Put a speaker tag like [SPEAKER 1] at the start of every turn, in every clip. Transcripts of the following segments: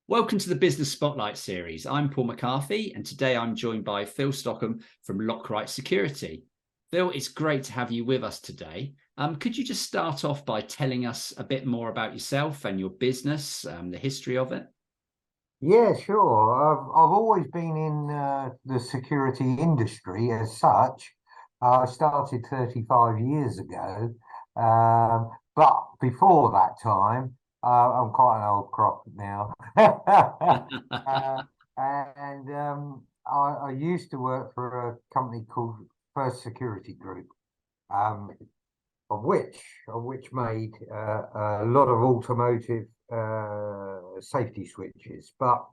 [SPEAKER 1] Welcome to the Business Spotlight series. I'm Paul McCarthy, and today I'm joined by Phil Stockham from Lockrite Security. Phil, it's great to have you with us today. Could you just start off by telling us a bit more about yourself and your business, the history of it?
[SPEAKER 2] Yeah, sure. I've always been in the security industry as such. I started 35 years ago, but before that time, I'm quite an old crop now. I used to work for a company called First Security Group, um, of which made a lot of automotive safety switches. But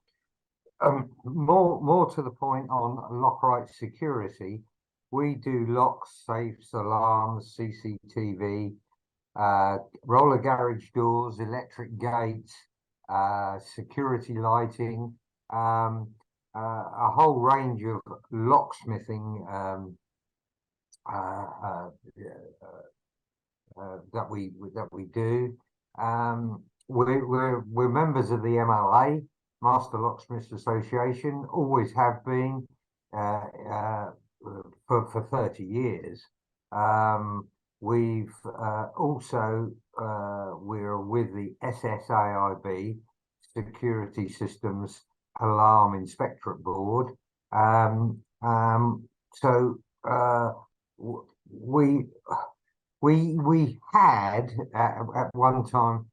[SPEAKER 2] more to the point, on Lockrite Security, we do locks, safes, alarms, CCTV, roller garage doors, electric gates, security lighting, a whole range of locksmithing that we do. We're members of the MLA, Master Locksmiths Association, always have been for 30 years. We've also we're with the SSAIB, Security Systems Alarm Inspectorate Board. So we had at one time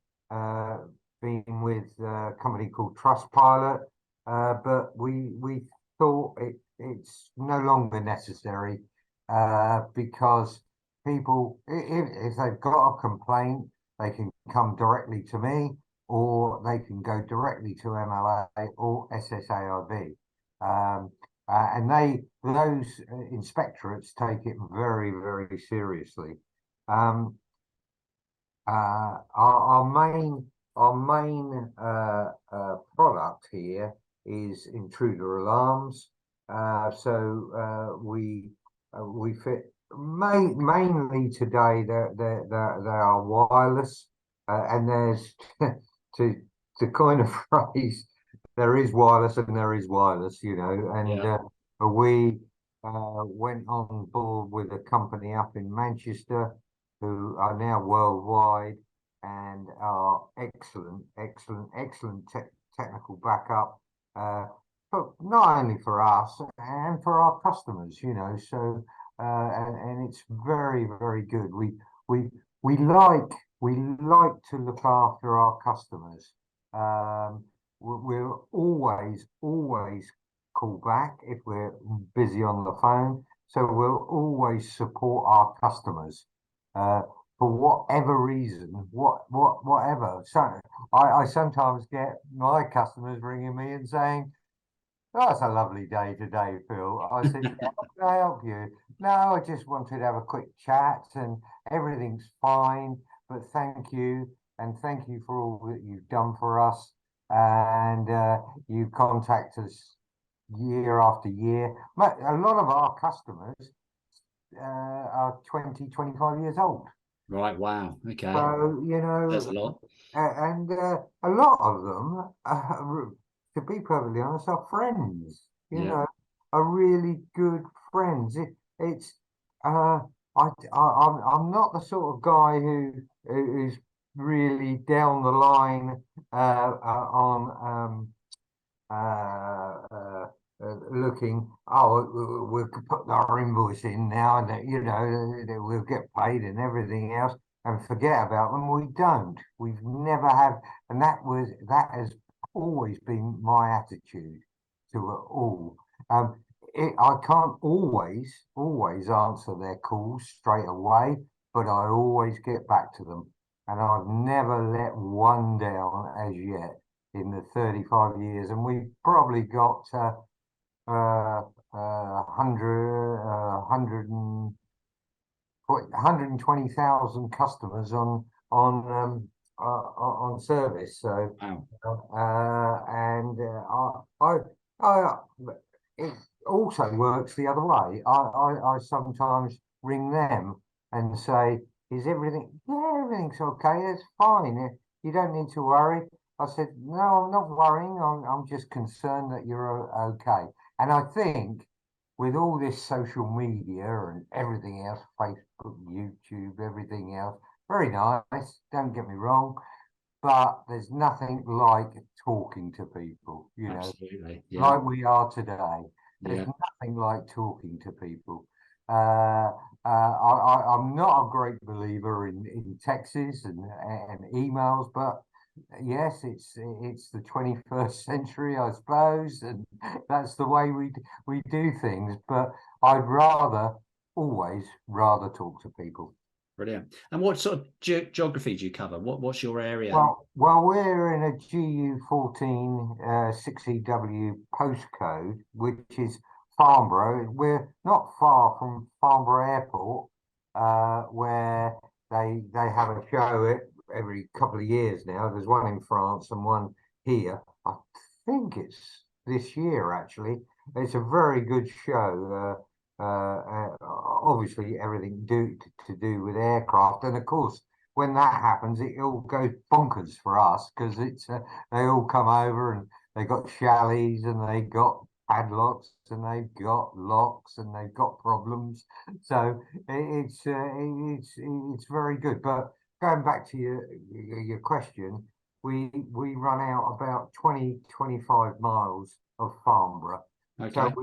[SPEAKER 2] been with a company called Trustpilot, but we thought it's no longer necessary because people, if they've got a complaint, they can come directly to me, or they can go directly to MLA or SSAIB. And those inspectorates take it very, very seriously. Our main product here is intruder alarms. So we fit mainly today. They are wireless, and there's to coin a phrase, there is wireless and there is wireless, you know. And we went on board with a company up in Manchester who are now worldwide and are excellent technical backup, but not only for us and for our customers, you know. So and it's very, very good. We like to look after our customers. We'll always call back if we're busy on the phone. So we'll always support our customers. For whatever reason, whatever. So I sometimes get my customers ringing me and saying, "Oh, it's a lovely day today, Phil." I said, "How can I help you?" "No, I just wanted to have a quick chat and everything's fine, but thank you, and thank you for all that you've done for us. And you contact us year after year." A lot of our customers are 20, 25 years old.
[SPEAKER 1] Right, wow, okay.
[SPEAKER 2] So, you know,
[SPEAKER 1] that's a lot.
[SPEAKER 2] And a lot of them, to be perfectly honest, are friends, you know, are really good friends. I'm not the sort of guy who's really down the line on looking, we'll put our invoice in now, and you know, we'll get paid and everything else, and forget about them. We don't. We've never have, and that has always been my attitude to it all. I can't always answer their calls straight away, but I always get back to them, and I've never let one down as yet in the 35 years. And we've probably got 120,000 customers on service. So, it also works the other way. I sometimes ring them and say, "Is everything?" "Yeah, everything's okay. It's fine. You don't need to worry." I said, no, I'm not worrying. I'm just concerned that you're okay. And I think with all this social media and everything else, Facebook, YouTube, everything else, very nice. Don't get me wrong, but there's nothing like talking to people,
[SPEAKER 1] Absolutely. Yeah.
[SPEAKER 2] like we are today. There's
[SPEAKER 1] Yeah.
[SPEAKER 2] nothing like talking to people. I'm not a great believer in texts and emails, but yes, it's the 21st century, I suppose, and that's the way we do things. But I'd always rather talk to people.
[SPEAKER 1] Brilliant. And what sort of geography do you cover? What's your area?
[SPEAKER 2] Well, we're in a GU14 6EW postcode, which is Farnborough. We're not far from Farnborough Airport, where they have a show every couple of years now. There's one in France and one here. I think it's this year, actually. It's a very good show. Obviously, everything to do with aircraft, and of course when that happens, it all goes bonkers for us because they all come over and they got chalets and they got padlocks and they've got locks and they've got problems. So it's very good. But going back to your question, we run out about 20-25 miles of Farnborough.
[SPEAKER 1] Okay.
[SPEAKER 2] So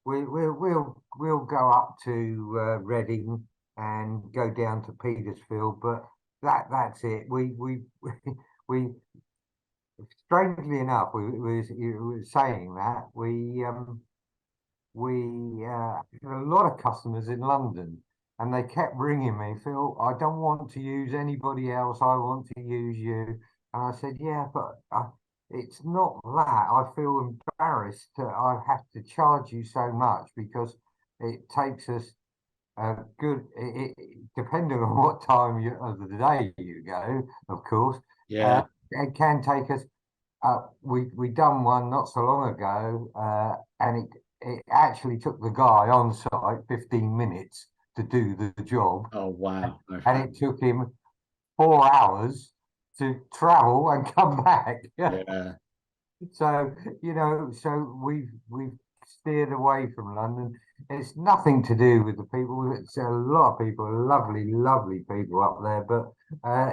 [SPEAKER 2] we'll go up to Reading and go down to Petersfield, but that's it. We strangely enough, we were saying that we had a lot of customers in London, and they kept ringing me, Phil, I don't want to use anybody else. I want to use you. And I said, yeah, but it's not that. I feel embarrassed that I have to charge you so much because it takes us good. Depending on what time of the day you go, of course.
[SPEAKER 1] Yeah.
[SPEAKER 2] It can take us. We done one not so long ago, and it actually took the guy on site 15 minutes to do the job.
[SPEAKER 1] Oh wow.
[SPEAKER 2] And
[SPEAKER 1] Okay.
[SPEAKER 2] it took him 4 hours to travel and come back.
[SPEAKER 1] Yeah.
[SPEAKER 2] So so we've steered away from London. It's nothing to do with the people. It's a lot of people, lovely, lovely people up there, but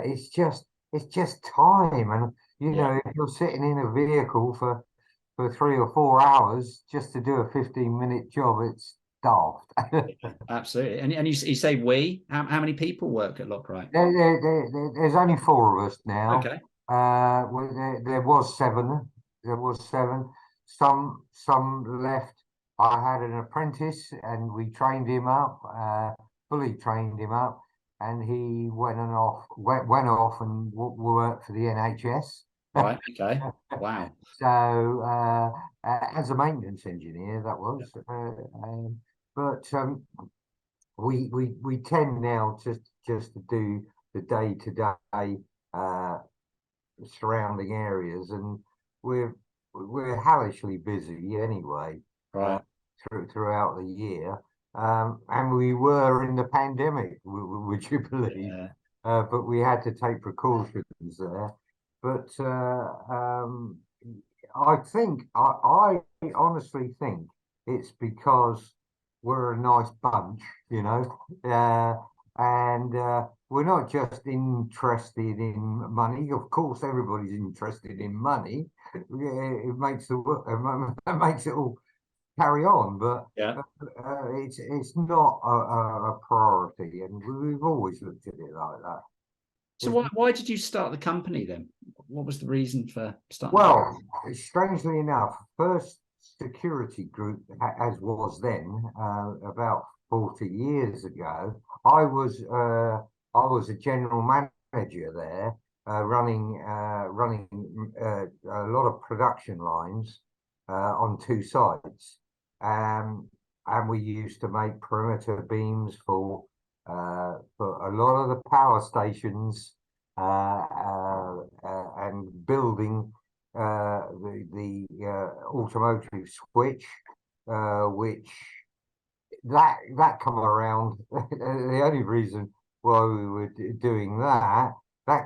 [SPEAKER 2] it's just time. And if you're sitting in a vehicle for 3 or 4 hours just to do a 15-minute job, it's daft.
[SPEAKER 1] Absolutely. And you say we? How many people work at Lockrite?
[SPEAKER 2] There's only 4 of us now.
[SPEAKER 1] Okay.
[SPEAKER 2] There was seven. There was seven. Some left. I had an apprentice, and we trained him up, fully trained him up, and he went off and worked for the NHS.
[SPEAKER 1] Right. Okay. Wow.
[SPEAKER 2] So as a maintenance engineer, that was. But we tend now just to do the day-to-day surrounding areas, and we're hellishly busy anyway.
[SPEAKER 1] Right.
[SPEAKER 2] Throughout the year, and we were in the pandemic, would you believe?
[SPEAKER 1] Yeah.
[SPEAKER 2] But we had to take precautions there. But I honestly think it's because we're a nice bunch, and we're not just interested in money. Of course, everybody's interested in money. It makes it makes it all carry on, but
[SPEAKER 1] Yeah.
[SPEAKER 2] it's not a priority, and we've always looked at it like that.
[SPEAKER 1] So why did you start the company then? What was the reason for starting?
[SPEAKER 2] Well, strangely enough, first security group, as was then, about 40 years ago, I was a general manager there, running a lot of production lines on 2 sites. And we used to make perimeter beams for a lot of the power stations, and building the automotive switch, which that come around. The only reason why we were doing that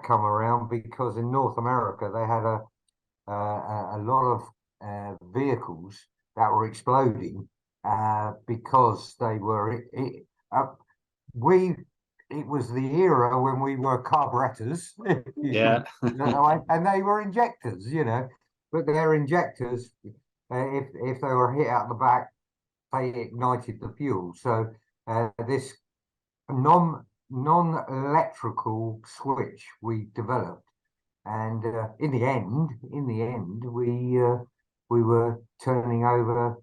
[SPEAKER 2] come around because in North America they had a lot of vehicles that were exploding because they were it was the era when we were carburetors,
[SPEAKER 1] Yeah.
[SPEAKER 2] and they were injectors, but they're injectors. If they were hit out the back, they ignited the fuel. So this non-electrical switch we developed, and in the end, we were turning over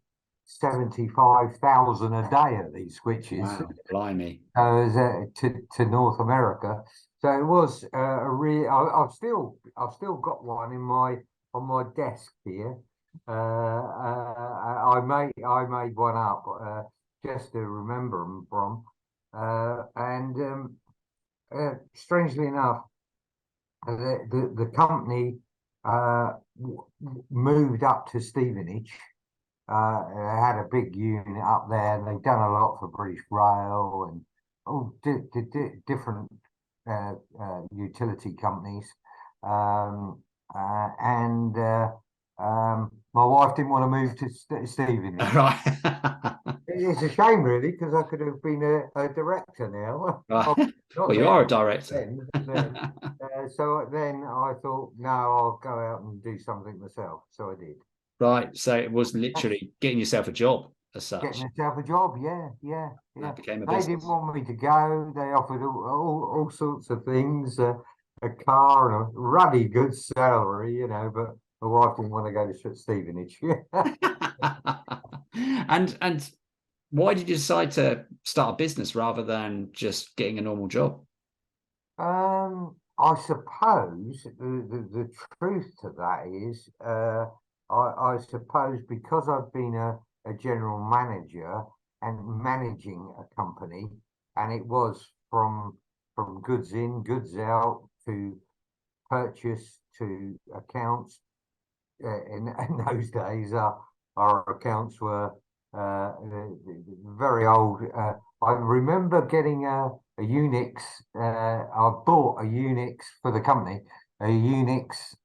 [SPEAKER 2] 75,000 a day at these switches.
[SPEAKER 1] Wow, blimey.
[SPEAKER 2] To North America. So it was a real. I've still got one on my desk here. I made one up just to remember them from. And strangely enough, the company moved up to Stevenage. They had a big unit up there, and they've done a lot for British Rail and different utility companies. And my wife didn't want to move to Stevenage.
[SPEAKER 1] Right.
[SPEAKER 2] It's a shame, really, because I could have been a director now.
[SPEAKER 1] Right. Well, you are a director.
[SPEAKER 2] So then I thought, no, I'll go out and do something myself. So I did.
[SPEAKER 1] Right. So it was literally getting yourself a job as such.
[SPEAKER 2] Getting myself a job, yeah.
[SPEAKER 1] That became a
[SPEAKER 2] They
[SPEAKER 1] business.
[SPEAKER 2] didn't want me to go. They offered all sorts of things, a car and a ruddy good salary, but my wife didn't want to go to Stevenage.
[SPEAKER 1] And why did you decide to start a business rather than just getting a normal job?
[SPEAKER 2] I suppose the truth to that is, I suppose because I've been a general manager and managing a company, and it was from goods in, goods out to purchase to accounts. In those days, our accounts were very old. I remember getting a Unix. I bought a Unix for the company, a Unix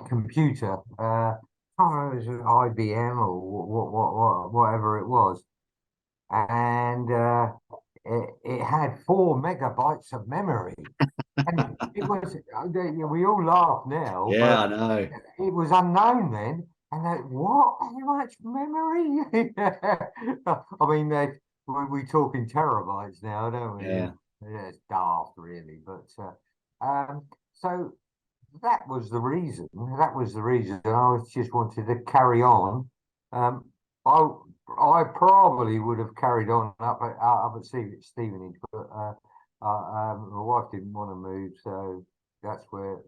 [SPEAKER 2] computer. I don't know if it was IBM or whatever it was, and it had 4 megabytes of memory. And it was, we all laugh now,
[SPEAKER 1] Yeah, I
[SPEAKER 2] but
[SPEAKER 1] know.
[SPEAKER 2] it was unknown then. And what? How much memory? I mean, we're talking terabytes now, don't we?
[SPEAKER 1] Yeah.
[SPEAKER 2] Yeah, it's daft, really. But so that was the reason. That was the reason. I just wanted to carry on. I probably would have carried on up at Stevenage, but my wife didn't want to move, so that's where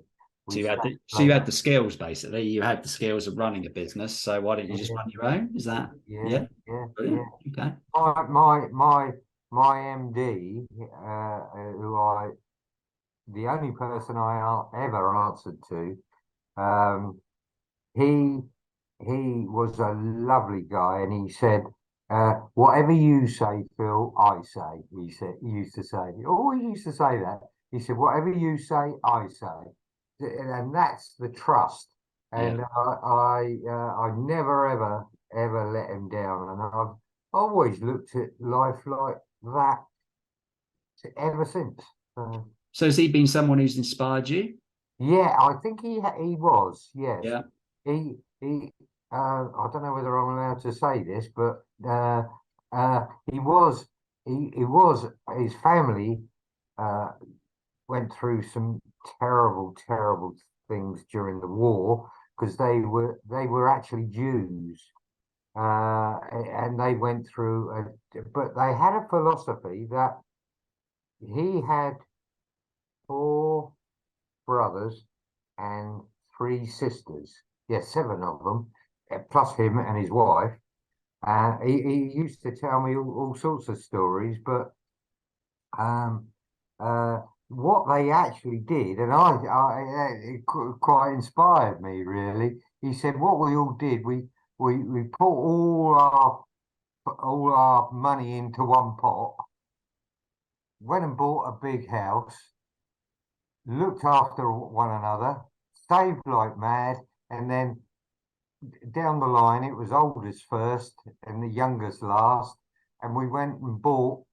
[SPEAKER 1] So you had the skills, basically. You had the skills of running a business. So why don't you just run your own? Is that?
[SPEAKER 2] Yeah.
[SPEAKER 1] Brilliant. Okay.
[SPEAKER 2] My MD, the only person I ever answered to, he was a lovely guy, and he said, whatever you say, Phil, I say. He used to say, he always used to say that. He said, whatever you say, I say. And that's the trust. And I never, ever let him down. And I've always looked at life like that ever since.
[SPEAKER 1] So has he been someone who's inspired you?
[SPEAKER 2] Yeah, I think he was. Yes.
[SPEAKER 1] Yeah.
[SPEAKER 2] He I don't know whether I'm allowed to say this, but he was his family went through some terrible things during the war, because they were actually Jews, and they went through but they had a philosophy that he had 4 brothers and 3 sisters. Yeah, 7 of them, plus him and his wife. He used to tell me all sorts of stories, but what they actually did, and it quite inspired me, really. He said, what we all did, we put all our money into one pot, went and bought a big house, looked after one another, saved like mad, and then down the line, it was oldest first and the youngest last, and we went and bought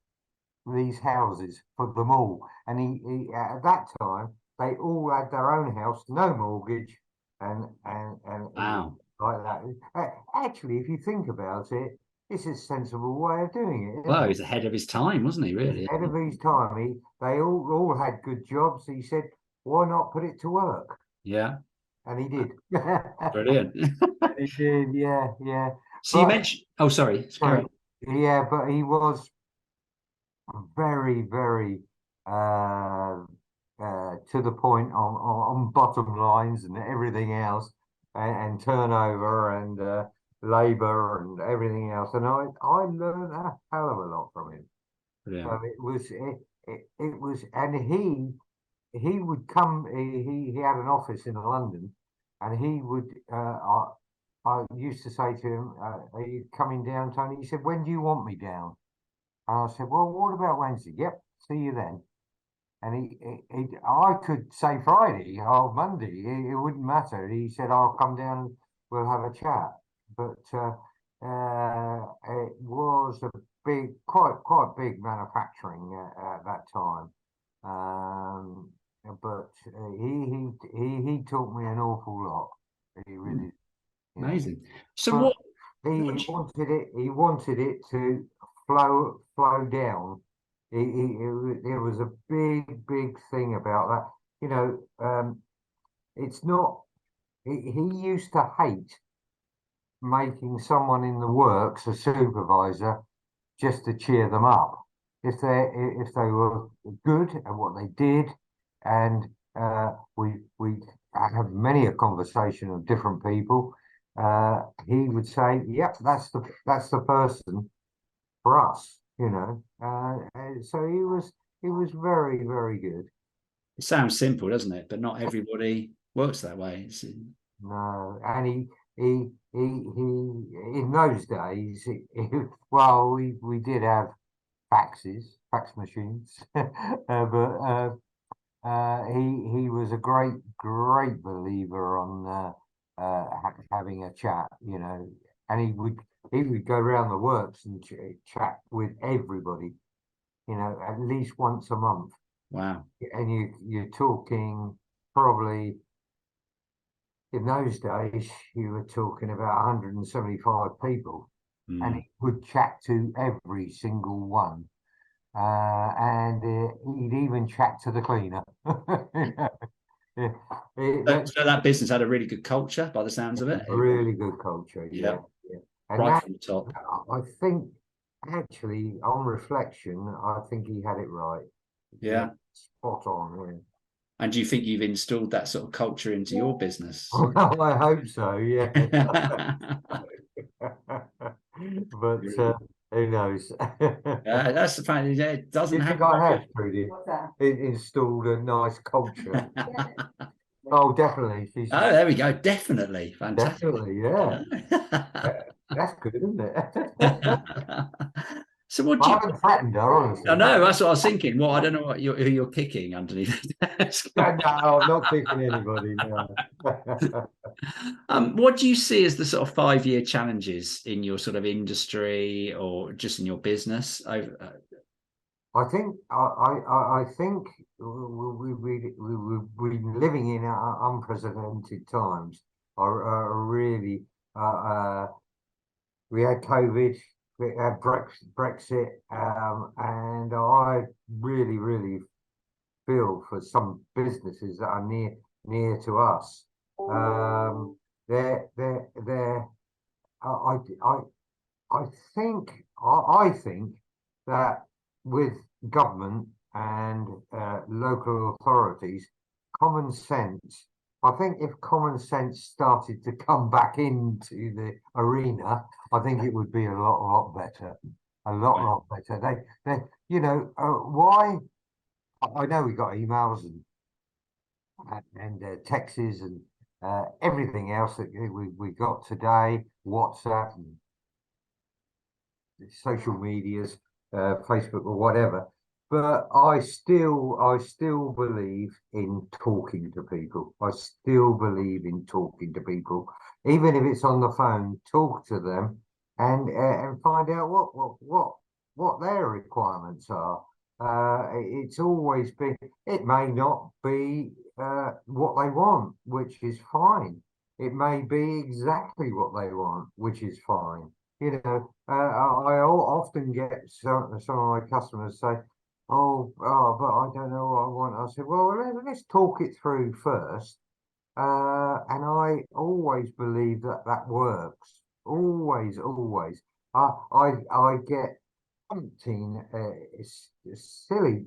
[SPEAKER 2] these houses for them all. And he at that time they all had their own house, no mortgage, and
[SPEAKER 1] Wow.
[SPEAKER 2] like that. Actually, if you think about it, it's a sensible way of doing it,
[SPEAKER 1] Well,
[SPEAKER 2] isn't
[SPEAKER 1] he's
[SPEAKER 2] it?
[SPEAKER 1] ahead of his time, wasn't he,
[SPEAKER 2] He's
[SPEAKER 1] really?
[SPEAKER 2] ahead of his time. They all had good jobs. He said, "Why not put it to work?"
[SPEAKER 1] Yeah,
[SPEAKER 2] And he did.
[SPEAKER 1] brilliant.
[SPEAKER 2] He did, yeah, yeah.
[SPEAKER 1] So you
[SPEAKER 2] But
[SPEAKER 1] mentioned, oh, sorry, carry
[SPEAKER 2] sorry,
[SPEAKER 1] on.
[SPEAKER 2] yeah, but he was very, very uh, to the point on bottom lines and everything else, and turnover and labour and everything else. And I learned a hell of a lot from him. So
[SPEAKER 1] Brilliant.
[SPEAKER 2] it was, and he would come. He had an office in London, and he would. I used to say to him, "Are you coming down, Tony?" He said, "When do you want me down?" And I said, "Well, what about Wednesday?" "Yep, see you then." And I could say Friday or Monday, it wouldn't matter. He said, "I'll come down and we'll have a chat." But it was a quite big manufacturing at that time. Um, but he taught me an awful lot. He
[SPEAKER 1] Mm,
[SPEAKER 2] really, you know.
[SPEAKER 1] amazing. So
[SPEAKER 2] But
[SPEAKER 1] what,
[SPEAKER 2] he wanted it to flow down. It was a big thing about that. You know, it's not. He used to hate making someone in the works a supervisor just to cheer them up. If they were good at what they did, and we have many a conversation of different people, he would say, "Yep, that's the person for us," you know. So he was very good.
[SPEAKER 1] it sounds simple, doesn't it? But not everybody works that way.
[SPEAKER 2] No, and he in those days, well, we did have fax machines, but he was a great believer on having a chat, you know, and he would go around the works and chat with everybody, you know, at least once a month,
[SPEAKER 1] Wow.
[SPEAKER 2] and you're talking probably. In those days, you were talking about 175 people, and
[SPEAKER 1] Mm.
[SPEAKER 2] he would chat to every single one. And he'd even chat to the cleaner. Yeah.
[SPEAKER 1] So that business had a really good culture by the sounds of it.
[SPEAKER 2] Really good culture,
[SPEAKER 1] Yeah,
[SPEAKER 2] yeah, yeah. And
[SPEAKER 1] right
[SPEAKER 2] that,
[SPEAKER 1] from the top.
[SPEAKER 2] I think, actually, on reflection, I think he had it right. Yeah,
[SPEAKER 1] Yeah.
[SPEAKER 2] spot on.
[SPEAKER 1] And do you think you've installed that sort of culture into your business?
[SPEAKER 2] Well, I hope so. Yeah. But
[SPEAKER 1] Brilliant.
[SPEAKER 2] who knows?
[SPEAKER 1] That's the fact. Yeah, it
[SPEAKER 2] Do
[SPEAKER 1] doesn't
[SPEAKER 2] you think
[SPEAKER 1] happen
[SPEAKER 2] I
[SPEAKER 1] very
[SPEAKER 2] have, Trudy?
[SPEAKER 3] What's that?
[SPEAKER 2] Installed a nice culture.
[SPEAKER 1] often.
[SPEAKER 2] Oh, definitely. She's
[SPEAKER 1] Oh, there we go. Definitely. Fantastic.
[SPEAKER 2] definitely, yeah. That's good, isn't it?
[SPEAKER 1] So what do
[SPEAKER 2] I
[SPEAKER 1] you,
[SPEAKER 2] haven't threatened her,
[SPEAKER 1] I
[SPEAKER 2] honestly.
[SPEAKER 1] know, that's what I was thinking. Well, I don't know who you're kicking underneath the desk.
[SPEAKER 2] No, I'm not kicking anybody. No.
[SPEAKER 1] What do you see as the sort of 5-year challenges in your sort of industry or just in your business?
[SPEAKER 2] I think we're living in unprecedented times. Really, we had COVID, we had Brexit, and I really feel for some businesses that are near to us. They're I I think I think that with government and local authorities, common sense. I think if common sense started to come back into the arena, I think it would be a lot better, a lot better. Why? I know we got emails and texts and everything else that we got today, WhatsApp and social medias, Facebook or whatever. but I still believe in talking to people. I still believe in talking to people, even if it's on the phone. Talk to them and find out what their requirements are. It's always been. It may not be what they want, which is fine. It may be exactly what they want, which is fine. I often get some of my customers say, but I don't know what I want. I said, well, let's talk it through first. And I always believe that works. Always, always. I get umpteen silly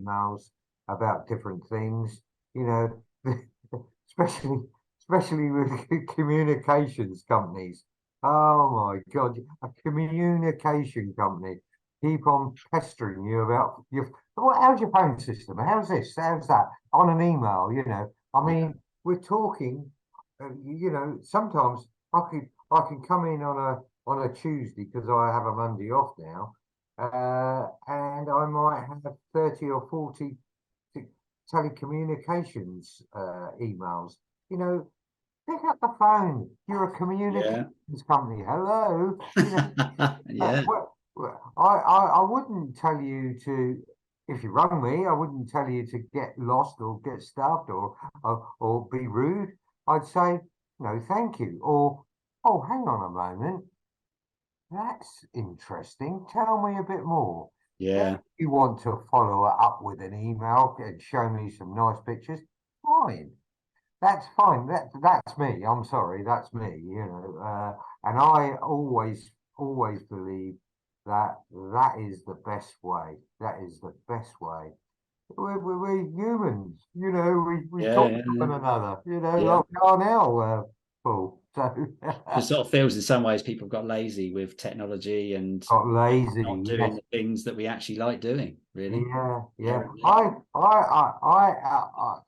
[SPEAKER 2] emails about different things. You know, especially especially with communications companies. Oh my God, a communication company keep on pestering you about how's your phone system? How's this? How's that? On an email, I mean, we're talking, sometimes I can come in on a Tuesday because I have a Monday off now, and I might have 30 or 40 telecommunications emails. Pick up the phone. You're a communications company. Hello.
[SPEAKER 1] Yeah.
[SPEAKER 2] I wouldn't tell you to, if you rang me, I wouldn't tell you to get lost or get stuffed or be rude. I'd say, no, thank you. Or, oh, hang on a moment. That's interesting. Tell me a bit more. Then
[SPEAKER 1] Yeah.
[SPEAKER 2] if you want to follow it up with an email and show me some nice pictures, fine. That's fine. That's me. I'm sorry. That's me. And I always believe that is the best way. That is the best way. We're humans. We talk
[SPEAKER 1] Yeah.
[SPEAKER 2] to one another.
[SPEAKER 1] Yeah.
[SPEAKER 2] Like we are now, Paul. So
[SPEAKER 1] It sort of feels in some ways people got lazy with technology and
[SPEAKER 2] got lazy.
[SPEAKER 1] not doing
[SPEAKER 2] Yes.
[SPEAKER 1] the things that we actually like doing, really.
[SPEAKER 2] Yeah, yeah.
[SPEAKER 1] Inherently.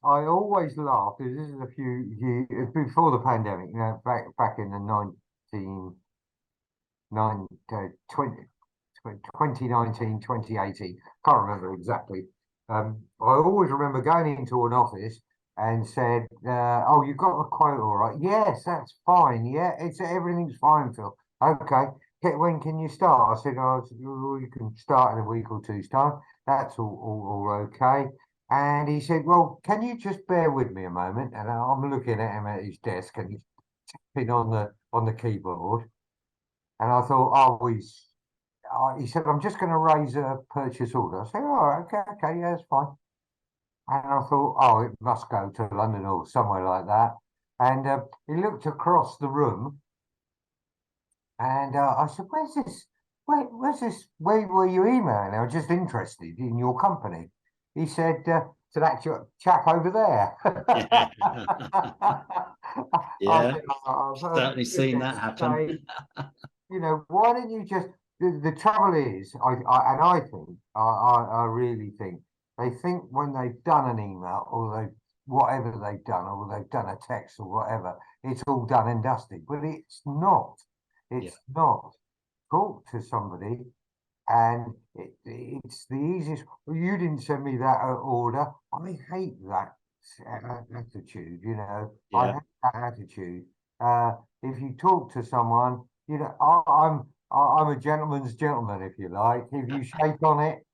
[SPEAKER 2] I always laugh. This is a few years before the pandemic. Back in the 2019, 2018. Can't remember exactly. I always remember going into an office and said, "Oh, you got the quote all right? Yes, that's fine. Yeah, everything's fine, Phil. Okay. When can you start?" I said, "Oh, you can start in a week or two's time. That's all okay." And he said, "Well, can you just bear with me a moment?" And I'm looking at him at his desk, and he's tapping on the keyboard. And I thought, he said, "I'm just going to raise a purchase order." I said, "All right, okay, yeah, that's fine." And I thought, oh, it must go to London or somewhere like that. And he looked across the room, and I said, "Where's this? Where's this? Where were you emailing? I was just interested in your company." He said, "To that chap over there."
[SPEAKER 1] Yeah.
[SPEAKER 2] I
[SPEAKER 1] Yeah.
[SPEAKER 2] said, "I've heard
[SPEAKER 1] Certainly seen that
[SPEAKER 2] goodness
[SPEAKER 1] happen.
[SPEAKER 2] say, why don't you just?" The trouble is, I think, I really think they think when they've done an email or whatever they've done, or they've done a text or whatever, it's all done and dusted. But it's not.
[SPEAKER 1] Yeah.
[SPEAKER 2] It's not. Talk to somebody, and it's the easiest. "Well, you didn't send me that order." I hate that attitude. I
[SPEAKER 1] Yeah.
[SPEAKER 2] hate that attitude. If you talk to someone, I'm a gentleman's gentleman, if you like. If you shake on it,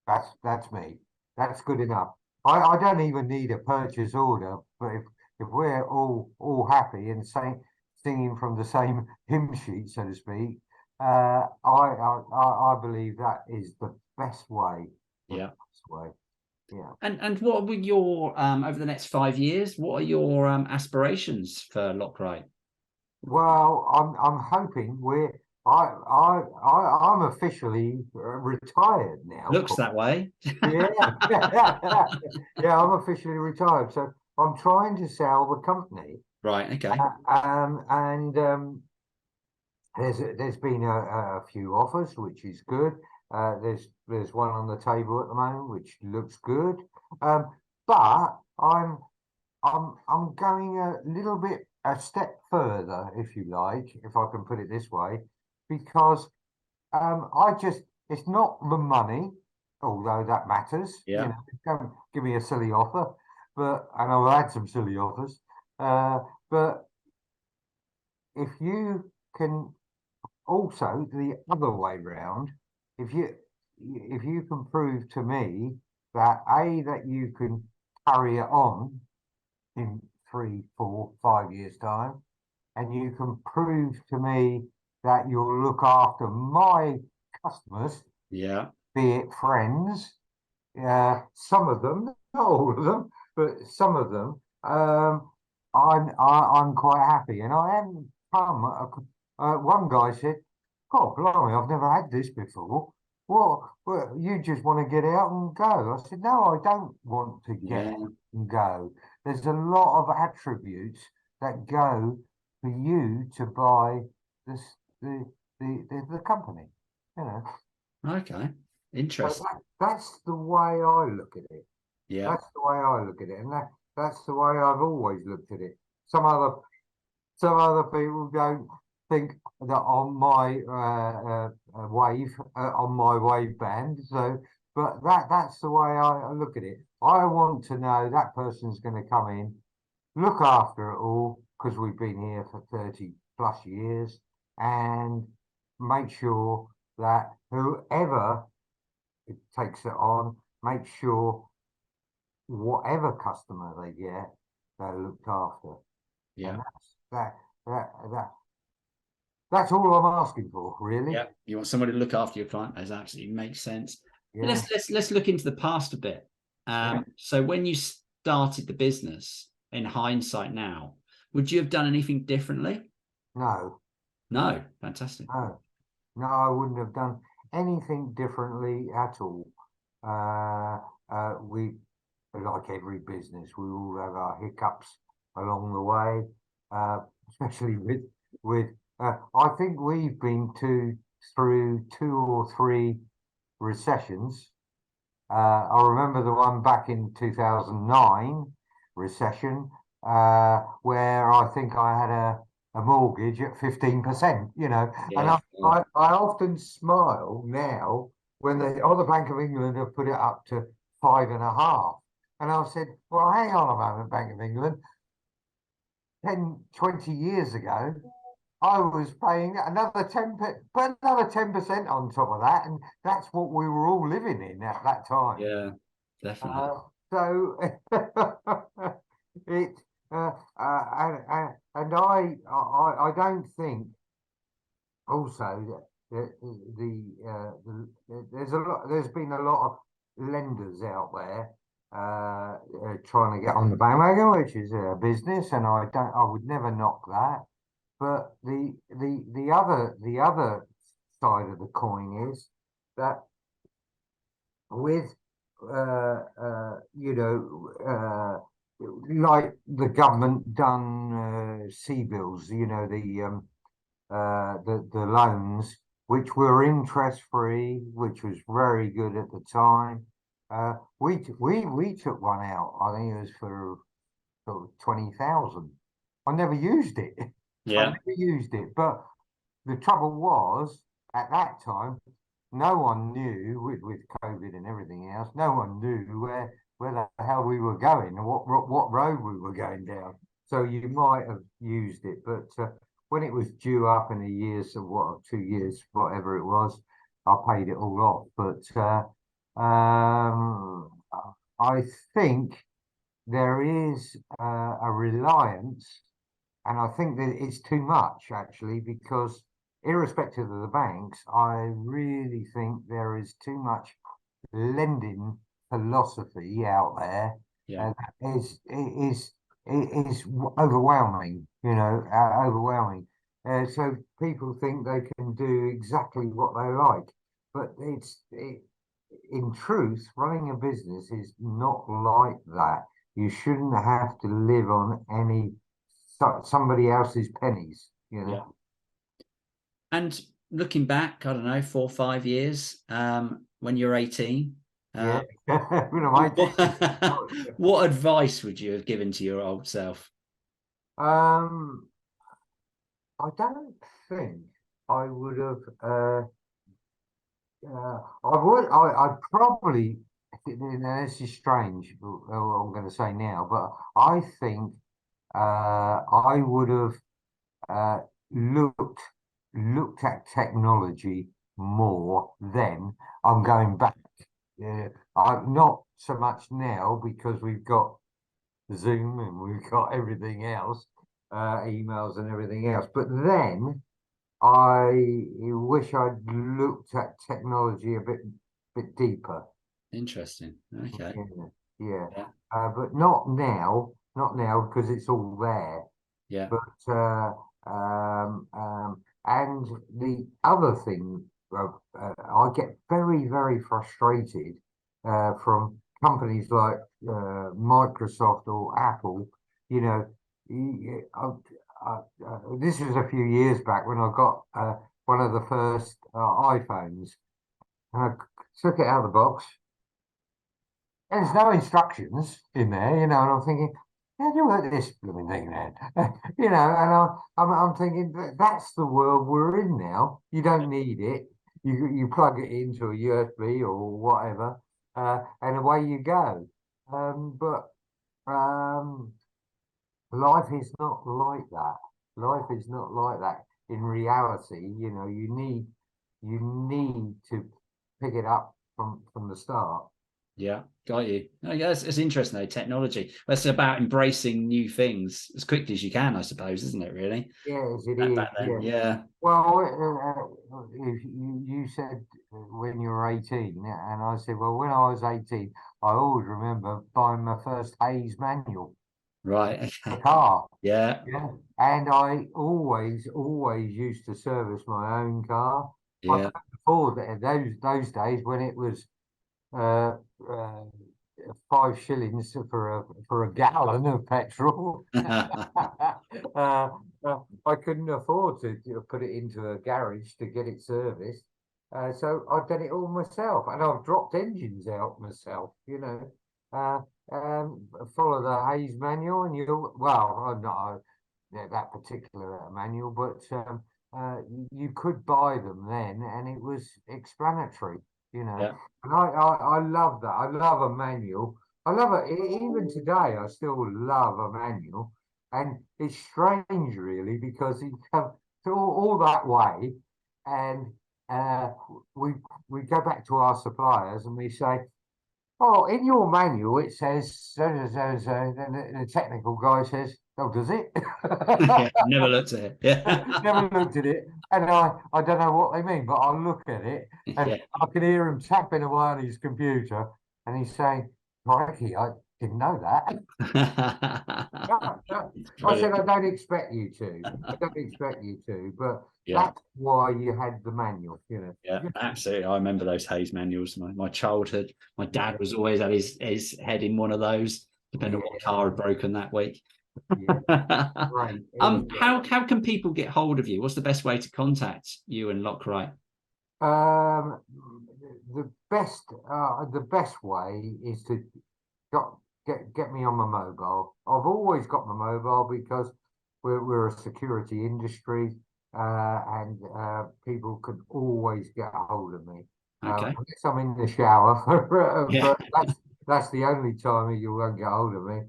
[SPEAKER 2] that's me. That's good enough. I don't even need a purchase order, but if we're all happy and singing from the same hymn sheet, so to speak, I believe that is the best way. The
[SPEAKER 1] Yeah.
[SPEAKER 2] best way. Yeah.
[SPEAKER 1] And what were your over the next 5 years? What are your aspirations for Lockrite?
[SPEAKER 2] Well, I'm hoping I'm officially retired now.
[SPEAKER 1] Looks that way.
[SPEAKER 2] Yeah, yeah, I'm officially retired. So I'm trying to sell the company,
[SPEAKER 1] Right. Okay.
[SPEAKER 2] and there's been a few offers, which is good. There's one on the table at the moment, which looks good. But I'm going a step further, if you like, if I can put it this way, because it's not the money. although that matters.
[SPEAKER 1] Yeah.
[SPEAKER 2] Don't give me a silly offer, and I've had some silly offers. But if you can also the other way round, if you can prove to me that you can carry it on in 3, 4, 5 years time, and you can prove to me that you'll look after my customers,
[SPEAKER 1] Yeah.
[SPEAKER 2] be it friends, some of them, not all of them, but some of them, I'm quite happy. And I am one guy said, "God, blimey, I've never had this before. What, you just want to get out and go?" I said, "No, I don't want to get
[SPEAKER 1] Yeah.
[SPEAKER 2] out and go. There's a lot of attributes that go for you to buy this the company, you know."
[SPEAKER 1] Okay.
[SPEAKER 2] So
[SPEAKER 1] Interesting.
[SPEAKER 2] that's the way I look at it.
[SPEAKER 1] Yeah.
[SPEAKER 2] That's the way I look at it, and that's the way I've always looked at it. Some other people don't think that on my on my wave band. So, but that's the way I look at it. I want to know that person's going to come in, look after it all because we've been here for 30+ years, and make sure that whoever it takes it on, make sure whatever customer they get, they're looked after.
[SPEAKER 1] Yeah.
[SPEAKER 2] And that, that that's all I'm asking for, really.
[SPEAKER 1] Yeah. You want somebody to look after your client. That absolutely makes sense.
[SPEAKER 2] Yeah.
[SPEAKER 1] Let's look into the past a bit.
[SPEAKER 2] Yeah.
[SPEAKER 1] So when you started the business, in hindsight now, would you have done anything differently?
[SPEAKER 2] No,
[SPEAKER 1] No. Fantastic.
[SPEAKER 2] no, no, I wouldn't have done anything differently at all. We, like every business, we all have our hiccups along the way, especially with. I think we've been through 2 or 3 recessions. I remember the one back in 2009 recession, where I think I had a mortgage at 15%, and
[SPEAKER 1] Yeah.
[SPEAKER 2] I often smile now when the Bank of England have put it up to 5.5. And I've said, well, hang on a moment, Bank of England, 10, 20 years ago, I was paying another 10% on top of that, and that's what we were all living in at that time.
[SPEAKER 1] Yeah. Definitely.
[SPEAKER 2] So it and I don't think also that there's been a lot of lenders out there trying to get on the bandwagon, which is a business, and I would never knock that. But the other side of the coin is that with like the government done C-bills, the loans, which were interest free, which was very good at the time. We took one out. I think it was for 20,000. I never used it. I
[SPEAKER 1] Yeah.
[SPEAKER 2] never used it. But the trouble was, at that time, no one knew with COVID and everything else. No one knew where the hell we were going and what road we were going down. So you might have used it, but when it was due up in a year's or 2 years, whatever it was, I paid it all off. But I think there is a reliance, and I think that it's too much actually, because irrespective of the banks, I really think there is too much lending philosophy out there
[SPEAKER 1] Yeah.
[SPEAKER 2] that is overwhelming, overwhelming. So people think they can do exactly what they like, but in truth, running a business is not like that. You shouldn't have to live on somebody else's pennies,
[SPEAKER 1] Yeah. And looking back, I don't know, 4 or 5 years, when you're 18,
[SPEAKER 2] Yeah.
[SPEAKER 1] what advice would you have given to your old self?
[SPEAKER 2] Um, I don't think I would have I'd probably, this is strange, what I'm going to say now, but I think I would have uh, looked at technology more then. I'm going back. I'm not so much now because we've got Zoom and we've got everything else, emails and everything else. But then I wish I'd looked at technology a bit deeper.
[SPEAKER 1] Interesting. Okay.
[SPEAKER 2] Yeah, yeah.
[SPEAKER 1] Yeah.
[SPEAKER 2] But not now because it's all there.
[SPEAKER 1] Yeah.
[SPEAKER 2] But and the other thing, I get very, very frustrated from companies like Microsoft or Apple. You know, this was a few years back when I got one of the first iPhones, and I took it out of the box. And there's no instructions in there, and I'm thinking, how do you work this blooming thing then? And I'm thinking that's the world we're in now. You don't need it. You plug it into a USB or whatever, and away you go. But life is not like that. Life is not like that. In reality, you need to pick it up from the start.
[SPEAKER 1] Yeah, got you. I guess it's interesting though, technology. It's about embracing new things as quickly as you can, I suppose, isn't it, really?
[SPEAKER 2] Yes, it is.
[SPEAKER 1] Back then,
[SPEAKER 2] Yeah.
[SPEAKER 1] yeah.
[SPEAKER 2] Well, if you said when you were 18, and I said, well, when I was 18, I always remember buying my first Hayes manual
[SPEAKER 1] Right,
[SPEAKER 2] for a
[SPEAKER 1] okay.
[SPEAKER 2] car.
[SPEAKER 1] Yeah.
[SPEAKER 2] Yeah. And I always used to service my own car. I
[SPEAKER 1] Yeah.
[SPEAKER 2] couldn't afford it those days when it was uh, uh, 5 shillings for a gallon of petrol. uh, I couldn't afford to put it into a garage to get it serviced. So I've done it all myself, and I've dropped engines out myself. Uh, follow the Hayes manual, and I'm not that particular manual, but you could buy them then, and it was explanatory.
[SPEAKER 1] Yeah.
[SPEAKER 2] And I love that. I love a manual. I love it. Even today, I still love a manual. And it's strange, really, because you come to all that way, and uh, we we go back to our suppliers and we say, "Oh, in your manual it says so and so and so," and the technical guy says, "Oh, does it?"
[SPEAKER 1] Yeah. Never looked at it. Yeah.
[SPEAKER 2] Never looked at it, and I don't know what they mean, but I'll look at it, and
[SPEAKER 1] Yeah.
[SPEAKER 2] I can hear him tapping away on his computer, and he's saying, "Crikey, I didn't know that."
[SPEAKER 1] It's
[SPEAKER 2] I said,
[SPEAKER 1] brilliant.
[SPEAKER 2] "I don't expect you to. I don't expect you to, but
[SPEAKER 1] Yeah.
[SPEAKER 2] that's why you had the manual."
[SPEAKER 1] Yeah, absolutely. I remember those Hayes manuals. My childhood. My dad
[SPEAKER 2] Yeah,
[SPEAKER 1] was always at his head in one of those, depending on what
[SPEAKER 2] yeah,
[SPEAKER 1] car had broken that week.
[SPEAKER 2] yeah. Great. It was great.
[SPEAKER 1] How can people get hold of you? What's the best way to contact you and Lockrite?
[SPEAKER 2] Um, the best way is to got get me on my mobile. I've always got my mobile because we're a security industry, and people can always get a hold of me.
[SPEAKER 1] Okay.
[SPEAKER 2] Unless I'm in the shower,
[SPEAKER 1] Yeah.
[SPEAKER 2] but that's the only time you won't get hold of me.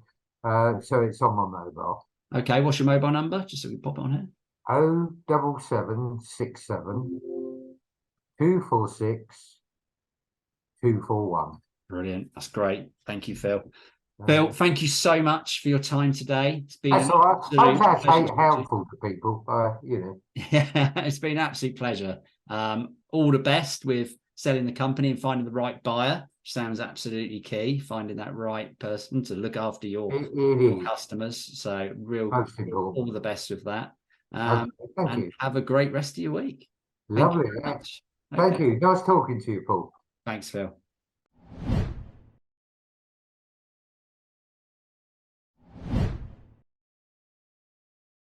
[SPEAKER 2] So it's on my mobile.
[SPEAKER 1] Okay. What's your mobile number? Just so we pop it on here.
[SPEAKER 2] 07767 246 241.
[SPEAKER 1] Brilliant. That's great. Thank you, Phil. Phil, thank you so much for your time today. It's been
[SPEAKER 2] That's
[SPEAKER 1] an
[SPEAKER 2] all right. Hope
[SPEAKER 1] absolute pleasure
[SPEAKER 2] that's
[SPEAKER 1] talking to you.
[SPEAKER 2] helpful to people.
[SPEAKER 1] Yeah, it's been an absolute pleasure. All the best with selling the company and finding the right buyer. Sounds absolutely key. Finding that right person to look after
[SPEAKER 2] it
[SPEAKER 1] your
[SPEAKER 2] is
[SPEAKER 1] customers. So,
[SPEAKER 2] most
[SPEAKER 1] all
[SPEAKER 2] important.
[SPEAKER 1] the best with that.
[SPEAKER 2] Okay, thank
[SPEAKER 1] And
[SPEAKER 2] you.
[SPEAKER 1] have a great rest of your week. Thank you
[SPEAKER 2] Lovely.
[SPEAKER 1] very much.
[SPEAKER 2] Thank
[SPEAKER 1] Okay.
[SPEAKER 2] you. Nice talking to you, Paul.
[SPEAKER 1] Thanks, Phil.